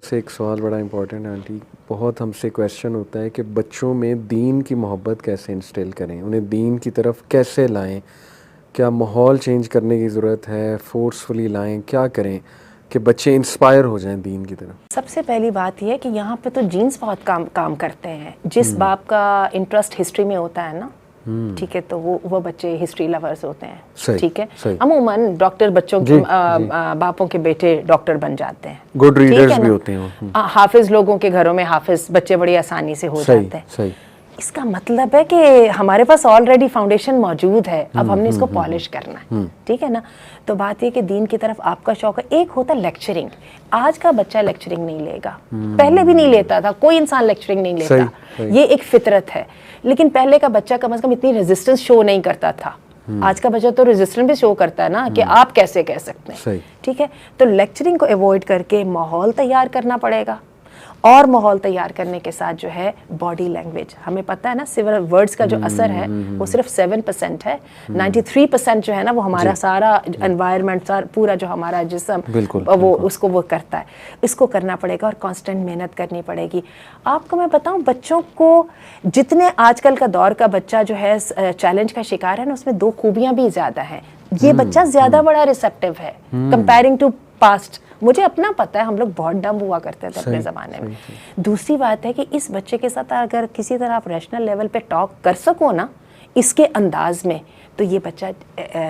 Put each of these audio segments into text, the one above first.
से एक सवाल बड़ा इम्पोर्टेंट है आंटी। बहुत हमसे क्वेश्चन होता है कि बच्चों में दीन की मोहब्बत कैसे इंस्टिल करें, उन्हें दीन की तरफ कैसे लाएं, क्या माहौल चेंज करने की ज़रूरत है, फोर्सफुली लाएं, क्या करें कि बच्चे इंस्पायर हो जाएं दीन की तरफ। सबसे पहली बात यह है कि यहाँ पे तो जीन्स बहुत काम करते हैं। जिस बाप का इंटरेस्ट हिस्ट्री में होता है ना, ठीक है, तो वो बच्चे हिस्ट्री लवर्स होते हैं। ठीक है, अमूमन डॉक्टर बच्चों के बापों के बेटे डॉक्टर बन जाते हैं, गुड रीडर्स भी होते हैं। हाफिज लोगों के घरों में हाफिज बच्चे बड़ी आसानी से हो जाते हैं। सही। इसका मतलब है कि हमारे पास ऑलरेडी फाउंडेशन मौजूद है, अब हमने इसको पॉलिश करना है। ठीक है ना। तो बात ये कि दीन की तरफ आपका शौक है। एक होता है लेक्चरिंग। आज का बच्चा लेक्चरिंग नहीं लेगा, पहले भी नहीं लेता था, कोई इंसान लेक्चरिंग नहीं लेता। ये एक फितरत है। लेकिन पहले का बच्चा कम से कम इतनी रेजिस्टेंस शो नहीं करता था। आज का बच्चा तो रेजिस्टेंस भी शो करता है ना कि आप कैसे कह सकते हैं। ठीक है, तो लेक्चरिंग को अवॉइड करके माहौल तैयार करना पड़ेगा। और माहौल तैयार करने के साथ जो है बॉडी लैंग्वेज, हमें पता है ना सिर्फ वर्ड्स का जो असर है वो सिर्फ 7% है। 93% जो है ना वो हमारा सारा एनवायरनमेंट, पूरा जो हमारा जिस्म वो उसको वो करता है। इसको करना पड़ेगा और कांस्टेंट मेहनत करनी पड़ेगी। आपको मैं बताऊं, बच्चों को जितने आजकल का दौर का बच्चा जो है चैलेंज का शिकार है ना, उसमें दो खूबियां भी ज्यादा हैं। ये बच्चा ज्यादा बड़ा रिसेप्टिव है कंपेयरिंग टू पास्ट। मुझे अपना पता है, हम लोग बहुत डम हुआ करते थे अपने ज़माने में। दूसरी बात है कि इस बच्चे के साथ अगर किसी तरह आप रैशनल लेवल पे टॉक कर सको ना इसके अंदाज में, तो ये बच्चा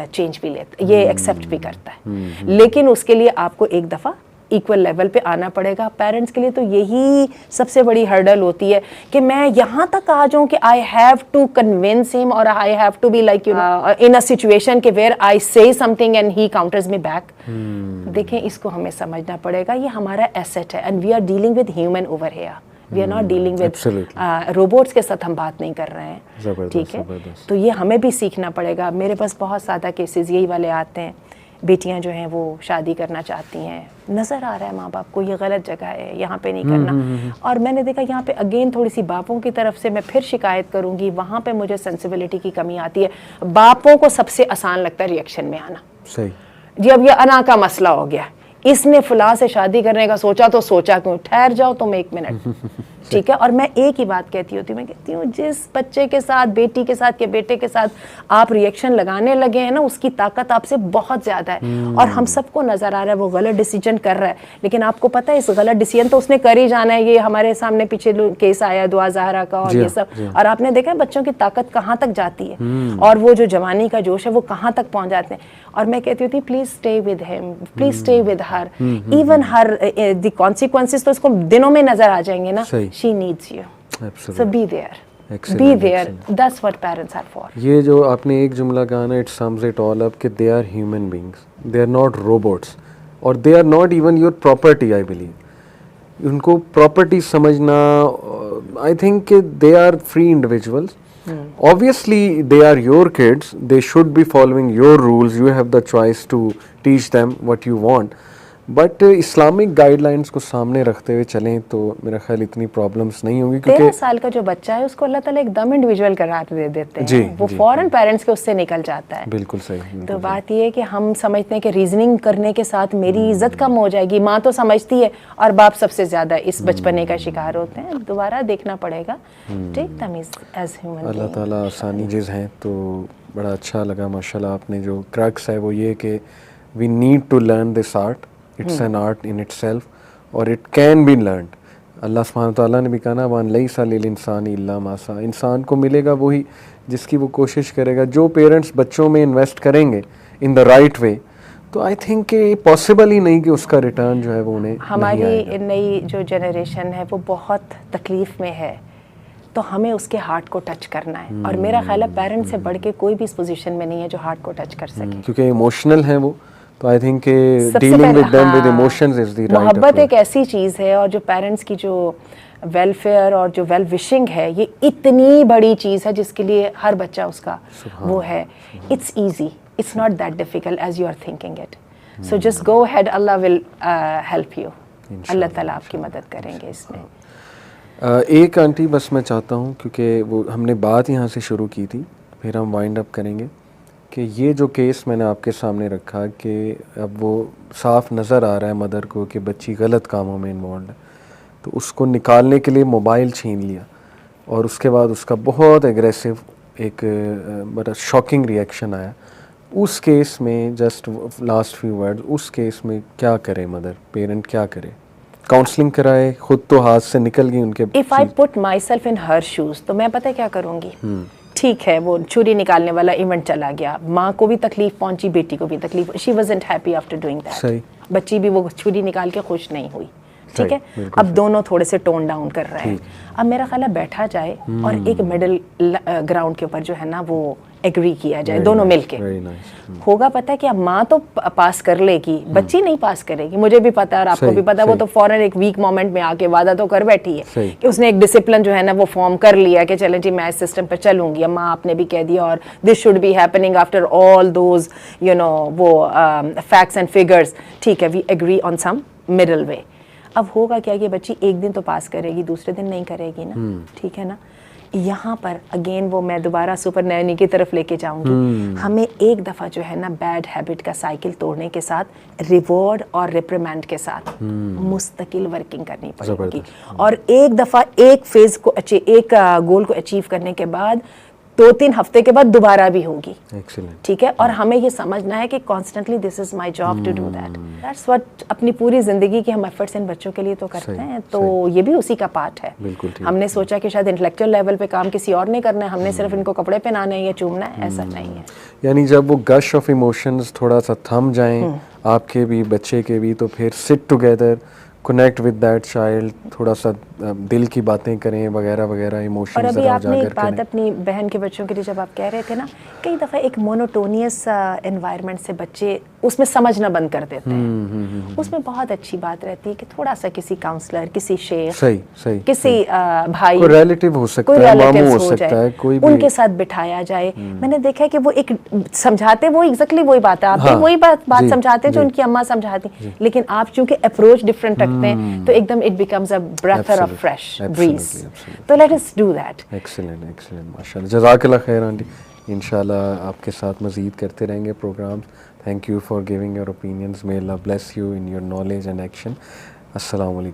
चेंज भी लेता, ये एक्सेप्ट भी करता है। लेकिन उसके लिए आपको एक दफ़ा इक्वल लेवल पे आना पड़ेगा। पेरेंट्स के लिए तो यही सबसे बड़ी हर्डल होती है कि मैं यहाँ तक आ जाऊँ कि I have to convince him और I have to be like in a situation के where I say something and he counters me back. देखें, इसको हमें समझना पड़ेगा, ये हमारा एसेट है and we are dealing with human over here. We are not dealing with robots के साथ हम बात नहीं कर रहे हैं। ठीक है, तो ये हमें भी सीखना पड़ेगा। मेरे पास बहुत ज़्यादा केसेस यही वाले आते हैं। बेटियां जो हैं वो शादी करना चाहती हैं, नज़र आ रहा है माँ बाप को ये गलत जगह है, यहाँ पे नहीं करना। और मैंने देखा यहाँ पे अगेन थोड़ी सी बापों की तरफ से मैं फिर शिकायत करूँगी, वहाँ पे मुझे सेंसिबिलिटी की कमी आती है। बापों को सबसे आसान लगता है रिएक्शन में आना। सही जी, अब ये अना का मसला हो गया, इसने फुला से शादी करने का सोचा तो सोचा क्यों, ठहर जाओ तुम एक मिनट। ठीक है, और मैं एक ही बात कहती होती हूँ, मैं कहती हूँ जिस बच्चे के साथ, बेटी के साथ या बेटे के साथ आप रिएक्शन लगाने लगे हैं ना, उसकी ताकत आपसे बहुत ज़्यादा है। और हम सबको नज़र आ रहा है वो गलत डिसीजन कर रहा है, लेकिन आपको पता है इस गलत डिसीजन तो उसने कर ही जाना है। ये हमारे सामने पीछे केस आया दुआ ज़हरा का और ये सब, और आपने देखा है बच्चों की ताकत कहाँ तक जाती है और वो जो जवानी का जोश है वो कहाँ तक पहुँच जाते हैं। और मैं कहती होती please stay with him, please stay with her, even her the consequences तो उसको दिनों में नज़र आ जाएंगे ना। She needs you. Absolutely. So be there. Excellent. Be there. Excellent. That's what parents are for. ये जो आपने एक जुमला कहा ना, it sums it all up कि they are human beings. They are not robots. और they are not even your property, I believe. उनको property समझना, I think कि they are free individuals. Obviously, they are your kids. They should be following your rules. You have the choice to teach them what you want. But Islamic guidelines को सामने रखते हुए चलें तो मेरा ख्याल इतनी प्रॉब्लम्स नहीं होंगी। क्योंकि 13 साल का जो बच्चा है उसको अल्लाह ताला एकदम इंडिविजुअल करार दे देते हैं, वो फॉरेन पेरेंट्स के उससे निकल जाता है। बिल्कुल सही। तो बात ये है कि हम समझते हैं कि रीजनिंग करने के साथ मेरी इज्जत कम हो जाएगी, माँ तो समझती है और बाप सबसे ज़्यादा इस बचपने का शिकार होते हैं। दोबारा देखना पड़ेगा, टेक देम एज ह्यूमन। अल्लाह ताला आसानी चीज़ हैं। तो बड़ा अच्छा लगा माशाल्लाह, आपने जो क्रक्स है वो ये कि we need to learn this art, it's an art in itself और it can be learned. Allah सुब्हानहू तआला ने भी कहा ना, वान लैसा लिल इंसानी इल्ला मा सा, इंसान को मिलेगा वही जिसकी वो कोशिश करेगा। जो पेरेंट्स बच्चों में इन्वेस्ट करेंगे इन द राइट वे, तो आई थिंक कि पॉसिबल ही नहीं कि उसका रिटर्न जो है वो उन्हें हमारी नई जो जनरेशन है वो बहुत तकलीफ़ में है, तो हमें उसके हार्ट को टच करना है। और मेरा ख्याल है पेरेंट्स से बढ़ के कोई भी इस पोजीशन में नहीं है जो हार्ट को टच कर सके, क्योंकि इमोशनल है वो। तो I think dealing with them with emotions is the right. मोहब्बत एक ऐसी चीज़ है, और जो पेरेंट्स की जो वेलफेयर और जो वेल विशिंग है ये इतनी बड़ी चीज़ है जिसके लिए हर बच्चा उसका वो है। It's easy, it's not that difficult as you are thinking it. So just go head, Allah will help you. Allah ताला आपकी मदद करेंगे इसमें। एक आंटी बस मैं चाहता हूँ, क्योंकि वो हमने बात यहाँ से शुरू की थी, फिर हम वाइंड अप करेंगे कि ये जो केस मैंने आपके सामने रखा कि अब वो साफ नज़र आ रहा है मदर को कि बच्ची गलत कामों में इन्वॉल्व है, तो उसको निकालने के लिए मोबाइल छीन लिया और उसके बाद उसका बहुत एग्रेसिव एक बड़ा शॉकिंग रिएक्शन आया। उस केस में जस्ट लास्ट फ्यू वर्ड, उस केस में क्या करे मदर, पेरेंट क्या करे? काउंसलिंग कराए, खुद तो हाथ से निकल गई उनके। If I put my self in her shoes, तो मैं पता है क्या करूंगी? ठीक है, वो छुरी निकालने वाला इवेंट चला गया, माँ को भी तकलीफ पहुंची, बेटी को भी तकलीफ, she wasn't happy after doing that, बच्ची भी वो छुरी निकाल के खुश नहीं हुई, ठीक है। अब दोनों थोड़े से टोन डाउन कर रहे हैं। अब मेरा ख्याल है बैठा जाए और एक मिडिल ग्राउंड के ऊपर जो है ना वो एग्री किया जाए, दोनों मिलके। होगा पता है कि अब माँ तो पास कर लेगी, बच्ची नहीं पास करेगी, मुझे भी पता है और आपको भी पता है। वो तो फौरन एक वीक मोमेंट में आके वादा तो कर बैठी है कि उसने एक डिसिप्लिन जो है ना वो फॉर्म कर लिया कि चले जी मैं इस सिस्टम पे चलूंगी। अब माँ आपने भी कह दिया और this should be happening after all those you know वो फैक्ट्स एंड फिगर्स, ठीक है, we agree on some middle way. अब होगा क्या कि बच्ची एक दिन तो पास करेगी, दूसरे दिन नहीं करेगी ना, ठीक है ना। यहाँ पर अगेन वो मैं दोबारा सुपर नैनी की तरफ लेके जाऊंगी। हमें एक दफ़ा जो है ना बैड हैबिट का साइकिल तोड़ने के साथ रिवॉर्ड और रिप्रिमेंड के साथ मुस्तकिल वर्किंग करनी पड़ेगी। और एक दफ़ा एक फेज को एक गोल को अचीव करने के बाद 2-3 हफ्ते के बाद दोबारा भी होगी। Excellent. ठीक है, और हमें ये समझना है कि constantly this is my job to do that. That's what अपनी पूरी जिंदगी के हम एफर्ट्स इन बच्चों के लिए तो करते हैं, तो ये भी उसी का पार्ट है। हमने सोचा कि शायद इंटेलेक्चुअल लेवल पे काम किसी और ने करना है, हमने सिर्फ इनको कपड़े पहनाने हैं या चूमना है, ऐसा नहीं है। यानी जब वो गश ऑफ इमोशंस थोड़ा सा थम जाएं, आपके भी बच्चे के भी, तो फिर sit together, connect with that child, थोड़ा सा दिल की बातें करें वगैरह वगैरह, इमोशंस। और अभी आपने एक बात अपनी बहन के बच्चों के लिए जब आप कह रहे थे ना, कई दफ़ा एक मोनोटोनियस एनवायरनमेंट से बच्चे उसमें समझना बंद कर देते हैं। उसमें बहुत अच्छी बात रहती है कि थोड़ा सा किसी काउंसलर, किसी शेख, सही किसी भाई, कोई रिलेटिव हो सकता है, मामू हो सकता है, कोई भी उनके साथ बिठाया जाए। मैंने देखा है कि वो एक समझाते, वो एग्जैक्टली वही बात है, आप भी वही बात समझाते जो उनकी अम्मा समझाती, लेकिन आप चूंकि अप्रोच डिफरेंट रखते हैं तो एकदम it becomes a breath of fresh breeze. तो let us do that. Excellent, माशाल्लाह, जज़ाकल्लाह खैर आंटी। इंशाल्लाह आपके साथ मज़ीद करते रहेंगे program. Thank you for giving your opinions. May Allah bless you in your knowledge and action. अस्सलाम वालेकुम।